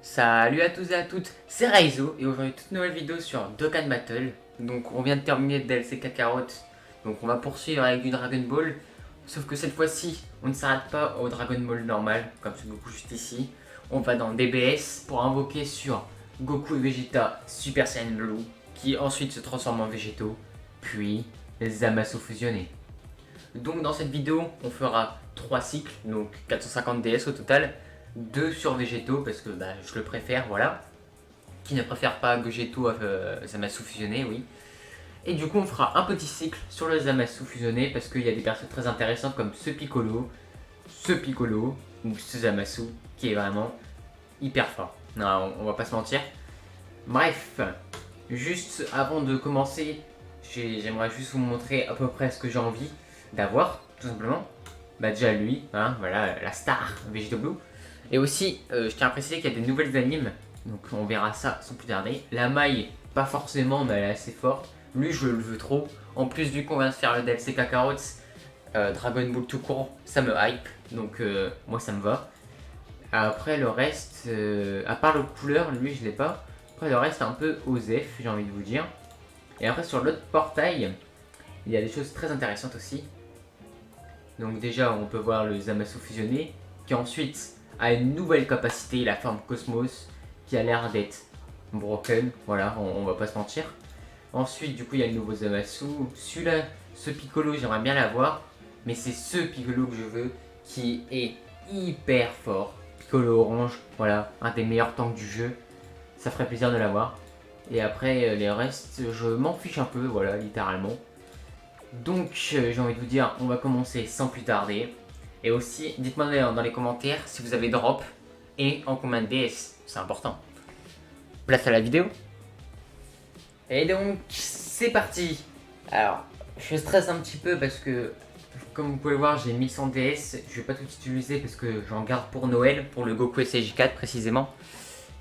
Salut à tous et à toutes, c'est Raizo et aujourd'hui toute nouvelle vidéo sur Dokkan Battle. Donc on vient de terminer le DLC Kakarot, donc on va poursuivre avec du Dragon Ball. Sauf que cette fois-ci, on ne s'arrête pas au Dragon Ball normal, comme c'est Goku juste ici. On va dans DBS pour invoquer sur Goku et Vegeta Super Saiyan Blue, qui ensuite se transforment en végétaux, puis les Zamasu fusionnés. Donc dans cette vidéo, on fera 3 cycles, donc 450 DS au total. 2 sur végétaux parce que je le préfère, voilà. Qui ne préfère pas Gogeto Zamasu fusionné, oui. Et du coup, on fera un petit cycle sur le Zamasu fusionné parce qu'il y a des personnes très intéressantes comme ce Piccolo ou ce Zamasu qui est vraiment hyper fort. Non, on va pas se mentir. Bref, juste avant de commencer, j'aimerais juste vous montrer à peu près ce que j'ai envie d'avoir, tout simplement. Déjà lui, hein, voilà, la star Vegito Blue. Et aussi, je tiens à préciser qu'il y a des nouvelles animes, donc on verra ça sans plus tarder. La maille, pas forcément, mais elle est assez forte. Lui, je le veux trop. En plus, du coup, on vient de faire le DLC Kakarot, Dragon Ball tout court, ça me hype, donc moi ça me va. Après, le reste, à part le couleur, lui, je l'ai pas. Après, le reste, un peu OSEF, j'ai envie de vous dire. Et après, sur l'autre portail, il y a des choses très intéressantes aussi. Donc déjà, on peut voir le Zamasu fusionné, qui ensuite a une nouvelle capacité, la forme Cosmos, qui a l'air d'être broken, voilà, on va pas se mentir. Ensuite, du coup, il y a le nouveau Zamasu. Celui-là, ce Piccolo, j'aimerais bien l'avoir, mais c'est ce Piccolo que je veux, qui est hyper fort. Piccolo orange, voilà, un des meilleurs tanks du jeu. Ça ferait plaisir de l'avoir. Et après, les restes, je m'en fiche un peu, voilà, littéralement. Donc, j'ai envie de vous dire, on va commencer sans plus tarder. Et aussi, dites-moi dans les commentaires si vous avez drop et en combien de DS, c'est important. Place à la vidéo. Et donc, c'est parti. Alors, je stresse un petit peu parce que, comme vous pouvez voir, j'ai 1100 DS. Je vais pas tout utiliser parce que j'en garde pour Noël, pour le Goku SJ4 précisément.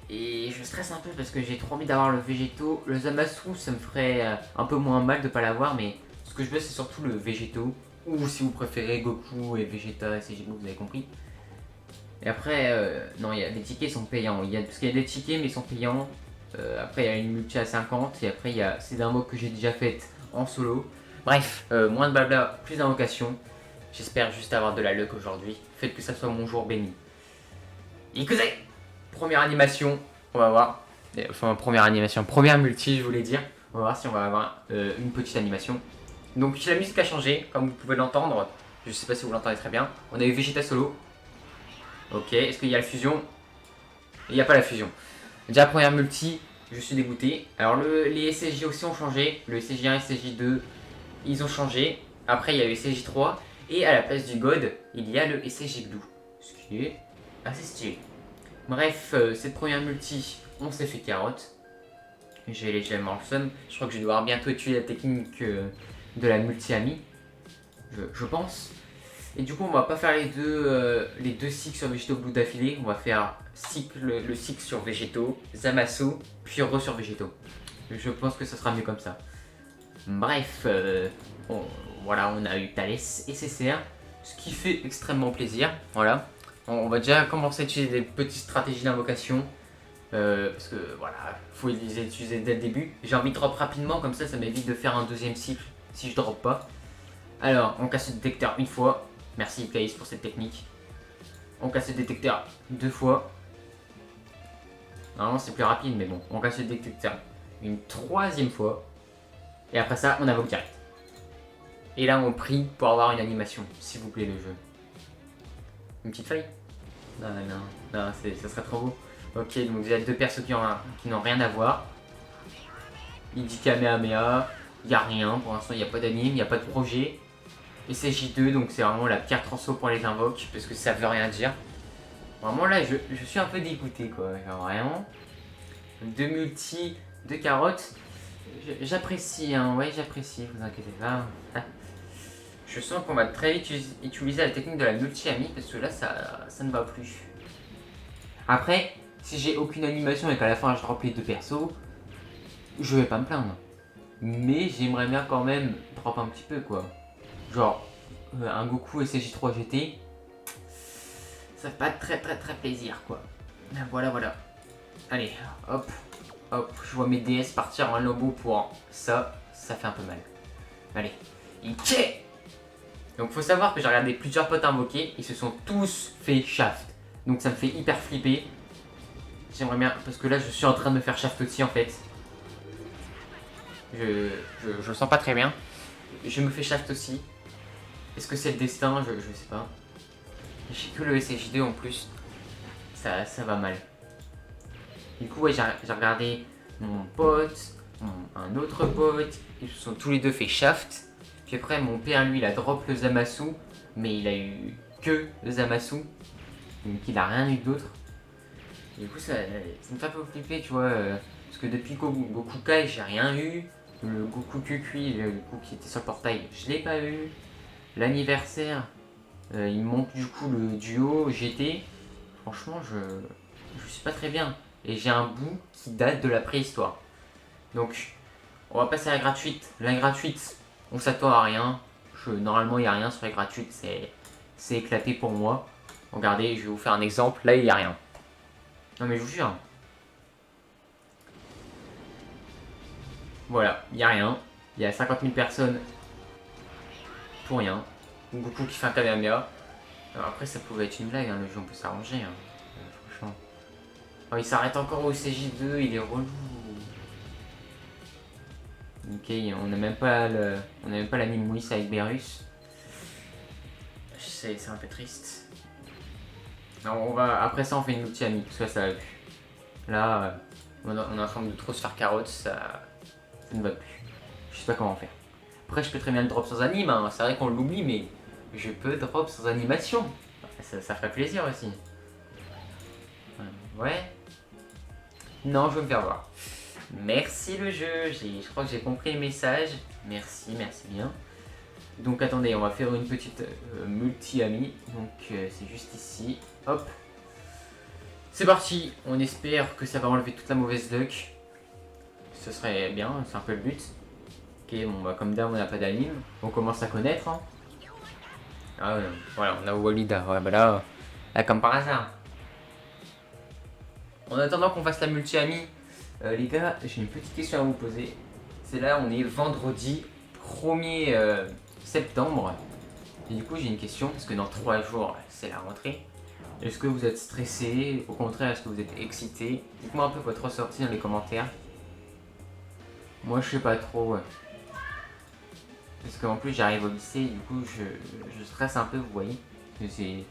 Et je stresse un peu parce que j'ai trop envie d'avoir le Végéto. Le Zamasu, ça me ferait un peu moins mal de pas l'avoir, mais ce que je veux, c'est surtout le Végéto. Ou si vous préférez Goku et Vegeta, SJ, vous avez compris. Et après, non, il y a des tickets sont payants. Parce qu'il y a des tickets, mais ils sont payants. Après, il y a une multi à 50. Et après, il y a ces d'invoques que j'ai déjà faites en solo. Bref, moins de blabla, plus d'invocations. J'espère juste avoir de la luck aujourd'hui. Faites que ça soit mon jour béni. Ikuze! Première animation, on va voir. Enfin, première multi, je voulais dire. On va voir si on va avoir une petite animation. Donc la musique a changé, comme vous pouvez l'entendre. Je sais pas si vous l'entendez très bien. On a eu Vegeta solo. Ok, est-ce qu'il y a la fusion? Il n'y a pas la fusion. Déjà première multi, je suis dégoûté. Alors les SSJ aussi ont changé. Le SSJ1 et SSJ2, ils ont changé. Après il y a le SSJ3. Et à la place du God, il y a le SSJ Blue. Ce qui est assez stylé. Bref, cette première multi, on s'est fait carotte. J'ai les gemmes en somme. Je crois que je vais devoir bientôt étudier la technique de la multi-ami. Je pense. Et du coup, on va pas faire les deux cycles sur Végétaux Blue d'affilée. On va faire le cycle sur Végétaux, Zamasu, puis sur Végétaux. Je pense que ça sera mieux comme ça. Bref, voilà, on a eu Thalès et CCR, ce qui fait extrêmement plaisir. Voilà. On va déjà commencer à utiliser des petites stratégies d'invocation. Parce que voilà, faut les utiliser dès le début. J'ai envie de drop rapidement, comme ça m'évite de faire un deuxième cycle si je drop pas. Alors, on casse le détecteur une fois. Merci Plays pour cette technique. On casse le détecteur deux fois. Normalement c'est plus rapide, mais bon, on casse le détecteur une troisième fois. Et après ça, on invoque direct. Et là, on prie pour avoir une animation, s'il vous plaît, le jeu. Une petite feuille? Non, ça serait trop beau. Ok, donc il y a deux persos qui n'ont rien à voir. Il dit Kamehameha, il n'y a rien, pour l'instant il n'y a pas d'anime, il n'y a pas de projet. Et c'est J2, donc c'est vraiment la pire transfo pour les invoques, parce que ça veut rien dire. Vraiment là, je suis un peu dégoûté quoi, genre vraiment. Deux multi, deux carottes, j'apprécie, hein, ouais j'apprécie, vous inquiétez pas. Je sens qu'on va très vite utiliser la technique de la multi-ami, parce que là ça ne va plus. Après, si j'ai aucune animation et qu'à la fin je drop les deux persos, je vais pas me plaindre. Mais j'aimerais bien quand même drop un petit peu quoi. Genre, un Goku SJ3 GT, ça fait pas très plaisir quoi. Voilà. Allez, hop, hop, je vois mes DS partir en lobo pour ça, ça fait un peu mal. Allez, Ike. Donc faut savoir que j'ai regardé plusieurs potes invoqués, ils se sont tous fait shaft. Donc ça me fait hyper flipper. J'aimerais bien, parce que là je suis en train de me faire shaft aussi en fait. Je le sens pas très bien. Je me fais shaft aussi. Est-ce que c'est le destin? Je sais pas. J'ai que le SSJ2 en plus. Ça va mal. Du coup, ouais, j'ai regardé mon pote, un autre pote. Ils se sont tous les deux fait shaft. Puis après, mon père, lui, il a drop le Zamasu. Mais il a eu que le Zamasu. Donc il a rien eu d'autre. Du coup, ça me fait un peu flipper, tu vois. Parce que depuis Goku Kai, j'ai rien eu. Le Goku Kukui, le Goku qui était sur le portail, je l'ai pas eu. L'anniversaire, il me manque du coup le duo GT. Franchement, je suis pas très bien. Et j'ai un bout qui date de la préhistoire. Donc, on va passer à la gratuite. La gratuite, on s'attend à rien. Normalement, il n'y a rien sur la gratuite. C'est éclaté pour moi. Regardez, je vais vous faire un exemple. Là, il n'y a rien. Non, mais je vous jure. Voilà, il n'y a rien. Il y a 50 000 personnes pour rien. Goku qui fait un Kamehameha. Alors après, ça pouvait être une blague, hein, le jeu, on peut s'arranger. Hein. Franchement. Oh, il s'arrête encore au CJ2, il est relou. Ok, on n'a même pas l'anime Whis avec Berus. C'est un peu triste. Non, après ça, on fait une multi-amie, parce que ça va plus. Là, on est en train de trop se faire carotte, ça ne va plus. Je sais pas comment faire. Après, je peux très bien le drop sans anime, hein. C'est vrai qu'on l'oublie, mais je peux drop sans animation. Ça ferait plaisir aussi. Ouais. Non, je veux me faire voir. Merci le jeu, je crois que j'ai compris le message. Merci bien. Donc attendez, on va faire une petite multi-ami. Donc c'est juste ici. Hop. C'est parti. On espère que ça va enlever toute la mauvaise luck. Ce serait bien, c'est un peu le but. Ok, bon bah comme d'hab on n'a pas d'anime. On commence à connaître. Hein. Ah ouais, voilà, on a Walida. Ouais bah là comme par hasard. En attendant qu'on fasse la multi-ami, les gars, j'ai une petite question à vous poser. C'est là, on est vendredi 1er septembre. Et du coup, j'ai une question, parce que dans 3 jours, c'est la rentrée. Est-ce que vous êtes stressé? Au contraire, est-ce que vous êtes excité? Dites-moi un peu votre ressenti dans les commentaires. Moi, je sais pas trop, ouais. Parce qu'en plus, j'arrive au lycée, du coup, je stresse un peu, vous voyez. Parce que c'est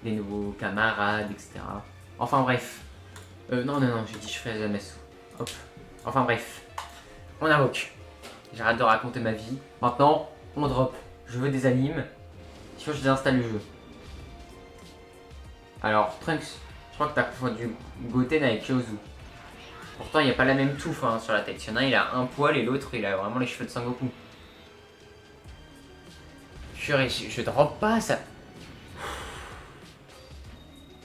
des nouveaux camarades, etc. Enfin bref. Non, j'ai dit je ferais jamais ça. Hop. Enfin bref. On invoque. J'arrête de raconter ma vie. Maintenant, on drop. Je veux des animes. Il faut que je désinstalle le jeu. Alors, Trunks, je crois que t'as confondu Goten avec Kyozu. Pourtant, il n'y a pas la même touffe hein, sur la tête. Il y en a un, il a un poil et l'autre, il a vraiment les cheveux de Sangoku. Je drop pas ça.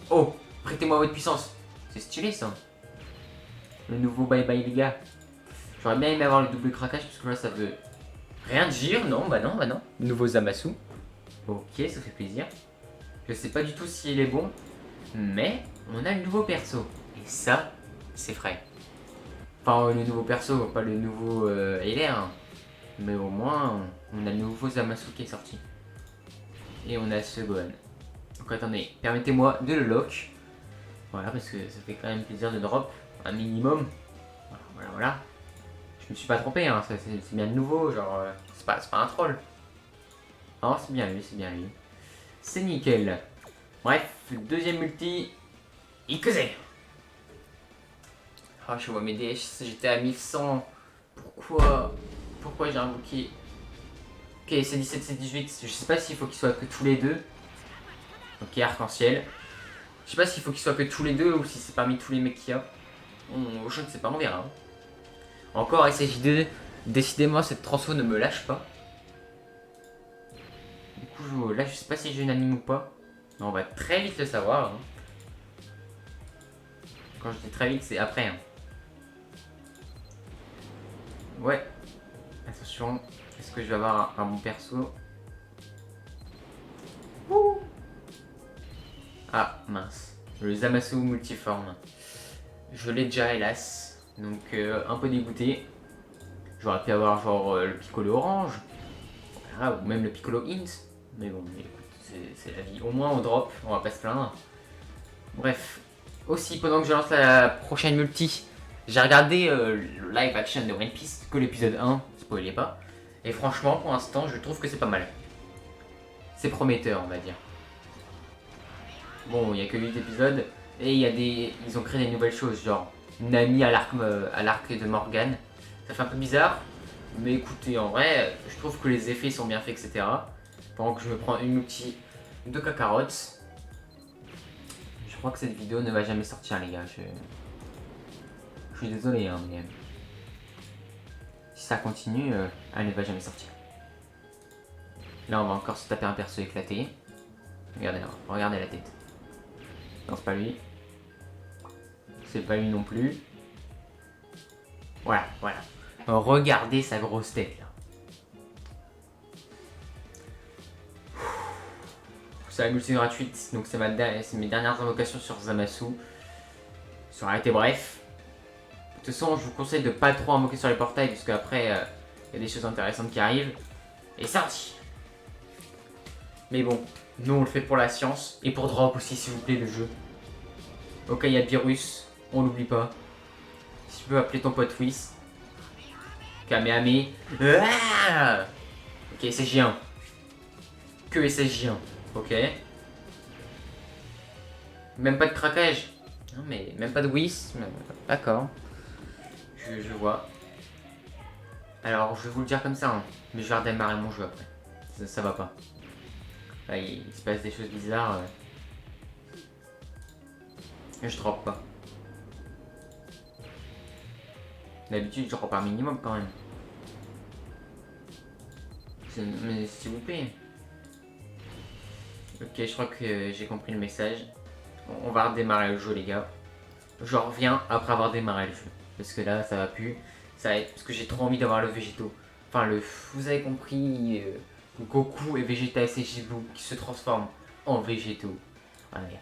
Oh, prêtez-moi votre puissance. C'est stylé ça. Le nouveau Bye Bye les gars. J'aurais bien aimé avoir le double craquage parce que là ça veut rien dire. Non, bah non. Nouveau Zamasu. Ok, ça fait plaisir. Je sais pas du tout s'il est bon. Mais on a le nouveau perso. Et ça, c'est frais. Enfin, le nouveau perso, pas le nouveau LR. Hein. Mais au moins, on a le nouveau Zamasu qui est sorti. Et on a ce Gohan. Donc attendez, permettez-moi de le lock. Voilà, parce que ça fait quand même plaisir de drop un minimum. Voilà. Je me suis pas trompé, hein. C'est bien le nouveau, genre, c'est pas un troll. Non, c'est bien lui. C'est nickel. Bref, deuxième multi, Ikuze. Oh, je vois mes DS, j'étais à 1100. Pourquoi j'ai invoqué? Ok, c'est 17, c'est 18. Je sais pas s'il faut qu'ils soient que tous les deux. Ok, arc-en-ciel. Je sais pas s'il faut qu'ils soient que tous les deux ou si c'est parmi tous les mecs qu'il y a. Je ne sais pas, on verra. Encore SSJ2, décidément cette transfo ne me lâche pas. Du coup, là je sais pas si j'ai une anime ou pas. Mais on va très vite le savoir. Hein. Quand je dis très vite, c'est après. Hein. Ouais. Attention, est-ce que je vais avoir un bon perso? Ouh. Ah, mince. Le Zamasu multiforme. Je l'ai déjà hélas. Donc un peu dégoûté. J'aurais pu avoir genre le Piccolo orange. Voilà, ou même le Piccolo Int. Mais bon, écoute, c'est la vie. Au moins on drop, on va pas se plaindre. Bref. Aussi, pendant que je lance la prochaine multi, j'ai regardé le live action de One Piece, que l'épisode 1, spoilez pas. Et franchement, pour l'instant, je trouve que c'est pas mal. C'est prometteur, on va dire. Bon, il n'y a que 8 épisodes, et ils ont créé des nouvelles choses, genre Nami à l'arc de Morgan. Ça fait un peu bizarre, mais écoutez, en vrai, je trouve que les effets sont bien faits, etc. Pendant que je me prends une multi de Kakarot. Je crois que cette vidéo ne va jamais sortir, les gars. Je suis désolé, hein, mais si ça continue, elle ne va jamais sortir. Là, on va encore se taper un perso éclaté. Regardez la tête. Non, c'est pas lui. C'est pas lui non plus. Voilà, voilà. Regardez sa grosse tête, là. C'est la multi gratuite, donc c'est mes dernières invocations sur Zamasu. Ça aurait été bref. De toute façon, je vous conseille de pas trop invoquer sur les portails, parce qu'après, il y a des choses intéressantes qui arrivent. Et ça aussi. Mais bon, nous on le fait pour la science, et pour drop aussi, s'il vous plaît, le jeu. Ok, il y a Virus, on l'oublie pas. Si tu peux appeler ton pote Whis. Kamehameha. Ah, ok, SSJ1. Que SSJ1. Ok. Même pas de craquage. Non mais même pas de Whis. D'accord. Je vois. Alors je vais vous le dire comme ça, hein, mais je vais redémarrer mon jeu après. Ça va pas. Là il se passe des choses bizarres. Je drop pas. D'habitude je drop un minimum quand même. Mais s'il vous plaît. Ok, je crois que j'ai compris le message. On va redémarrer le jeu, les gars. Je reviens après avoir démarré le jeu. Parce que là, ça va plus. Parce que j'ai trop envie d'avoir le végétaux. Enfin, vous avez compris. Goku et Vegeta SSJ Blue qui se transforment en végétaux. Regardez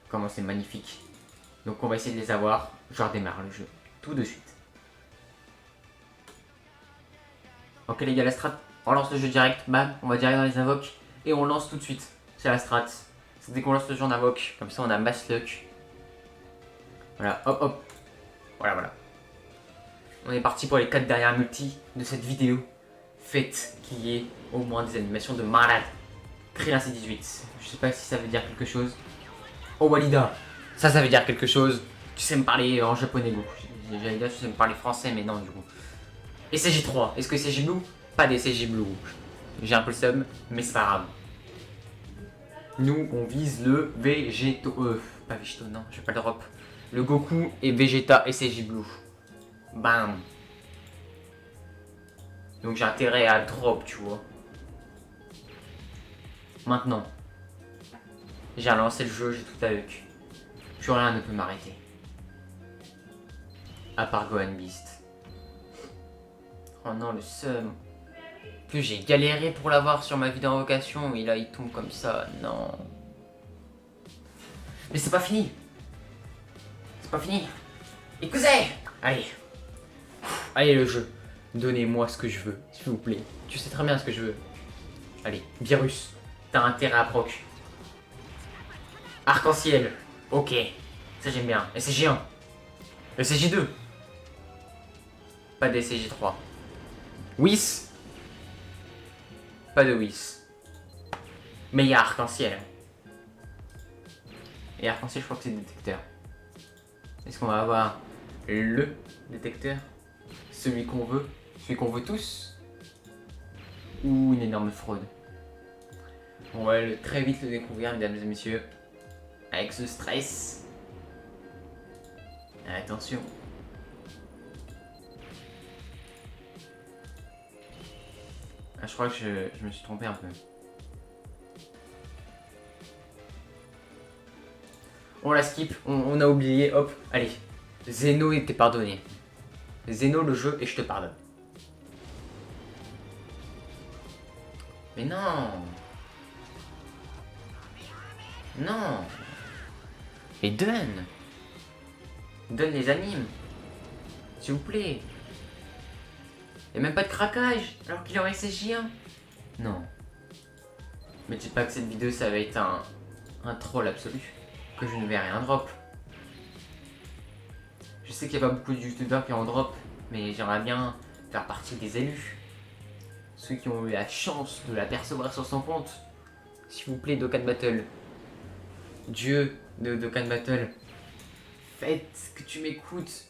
comment c'est magnifique. Donc on va essayer de les avoir. Je redémarre le jeu. Tout de suite. Ok les gars, la strat. On lance le jeu direct. Bam, on va direct dans les invoques. Et on lance tout de suite. C'est la strat. C'est dès qu'on lance le jeu en invoque. Comme ça on a mass luck. Voilà, hop hop. Voilà, voilà. On est parti pour les 4 dernières multi de cette vidéo. Faites qu'il y ait au moins des animations de malade. Krillin C18. Je sais pas si ça veut dire quelque chose. Oh Walida. Ça veut dire quelque chose. Tu sais me parler en japonais beaucoup. J'allais dire tu sais me parler français mais non du coup. Et CJ3. Est-ce que CJ Blue? Pas des CJ Blue. J'ai un peu le seum mais c'est pas grave. Nous on vise le végéto. Pas végéto non, je vais pas le drop. Le Goku et Vegeta et CJ Blue. Bam. Donc j'ai intérêt à drop, tu vois. Maintenant. J'ai relancé le jeu, j'ai tout avec. Plus rien ne peut m'arrêter. À part Gohan Beast. Oh non, le seum. Plus j'ai galéré pour l'avoir sur ma vie d'invocation et là il tombe comme ça. Non. Mais c'est pas fini. C'est pas fini. Écoutez. Allez. Allez le jeu. Donnez-moi ce que je veux, s'il vous plaît. Tu sais très bien ce que je veux. Allez, virus. T'as intérêt à proc. Arc-en-ciel. Ok. Ça j'aime bien. SCJ1. SCJ2. Pas de SCJ3. Whis. Pas de Whis. Mais il y a arc-en-ciel. Et arc-en-ciel, je crois que c'est détecteur. Est-ce qu'on va avoir le détecteur? Celui qu'on veut? Celui qu'on veut tous? Ou une énorme fraude? On va très vite le découvrir, mesdames et messieurs. Avec ce stress. Attention. Ah, je crois que je me suis trompé un peu. On la skip, on a oublié, hop, allez. Zeno était pardonné. Zeno le jeu et je te pardonne. Mais non. Non. Et donne. donne les animes. S'il vous plaît. Et même pas de craquage, alors qu'il est en SSJ1. Non. Mais dites pas que cette vidéo, ça va être un troll absolu. Que je ne vais rien drop. Je sais qu'il n'y a pas beaucoup de youtubeurs qui en drop, mais j'aimerais bien faire partie des élus. Ceux qui ont eu la chance de l'apercevoir sur son compte. S'il vous plaît, Dokkan Battle. Dieu de Dokkan Battle. Faites que tu m'écoutes.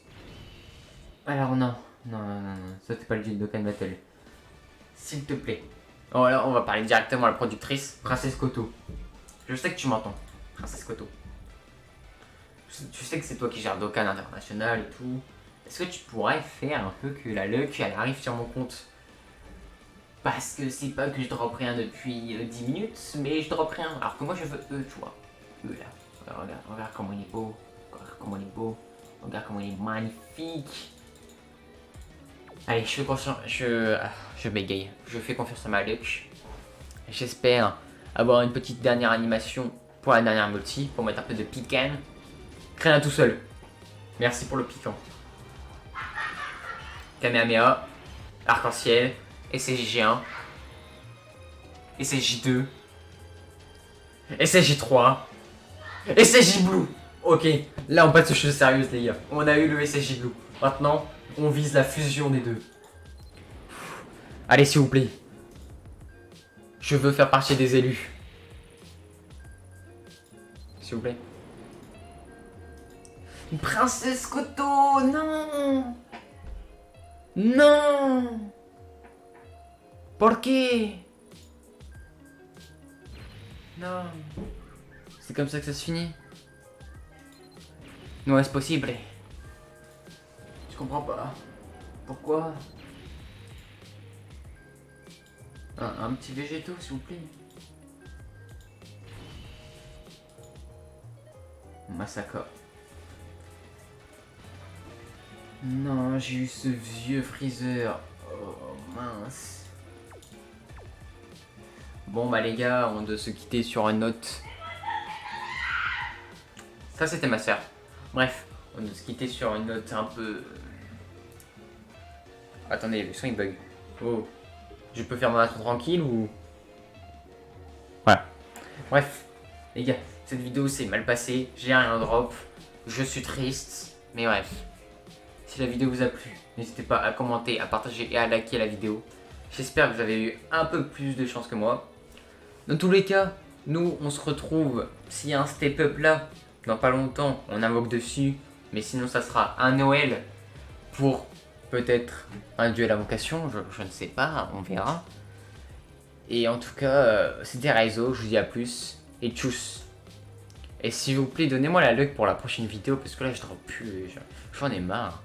Alors non. Non, ça c'est pas le dieu de Dokkan Battle. S'il te plaît. Oh là, on va parler directement à la productrice, Princesse Koto. Je sais que tu m'entends, Princesse Koto. Tu sais que c'est toi qui gères Dokkan International et tout. Est-ce que tu pourrais faire un peu que la luck elle arrive sur mon compte? Parce que c'est pas que je drop rien depuis 10 minutes, mais je drop rien. Alors que moi je veux eux, tu vois. Eux là. Regarde comment il est beau. Regarde comment il est beau. Regarde comment il est magnifique. Allez, je bégaye. Je fais confiance à ma luck. J'espère avoir une petite dernière animation pour la dernière multi, pour mettre un peu de piquant. Rien tout seul. Merci pour le piquant. Kamehameha, arc-en-ciel, SSJ1, SSJ2, SSJ3, SSJ Blue. Ok, là on passe aux choses sérieuses les gars. On a eu le SSJ Blue. Maintenant, on vise la fusion des deux. Allez s'il vous plaît. Je veux faire partie des élus. S'il vous plaît. Princesse Koto, non. Non. ¿Por qué? Non. C'est comme ça que ça se finit? No es posible. Je comprends pas. Pourquoi? Un petit végétaux, s'il vous plaît. Masaka. Non, j'ai eu ce vieux Freezer. Oh mince. Bon bah les gars, on doit se quitter sur une note. Ça c'était ma soeur. Bref, on doit se quitter sur une note un peu... Attendez, le son il bug. Oh. Je peux faire mon intro tranquille ou... Voilà. Bref, les gars, cette vidéo s'est mal passée. J'ai rien drop. Je suis triste. Mais bref. Si la vidéo vous a plu, n'hésitez pas à commenter, à partager et à liker la vidéo. J'espère que vous avez eu un peu plus de chance que moi. Dans tous les cas, nous on se retrouve. S'il y a un step up là, dans pas longtemps, on invoque dessus. Mais sinon ça sera un Noël pour peut-être un duel à vocation. Je ne sais pas, on verra. Et en tout cas, c'était Raizo, je vous dis à plus. Et tchuss. Et s'il vous plaît, donnez-moi la luck pour la prochaine vidéo parce que là je drop plus, j'en ai marre.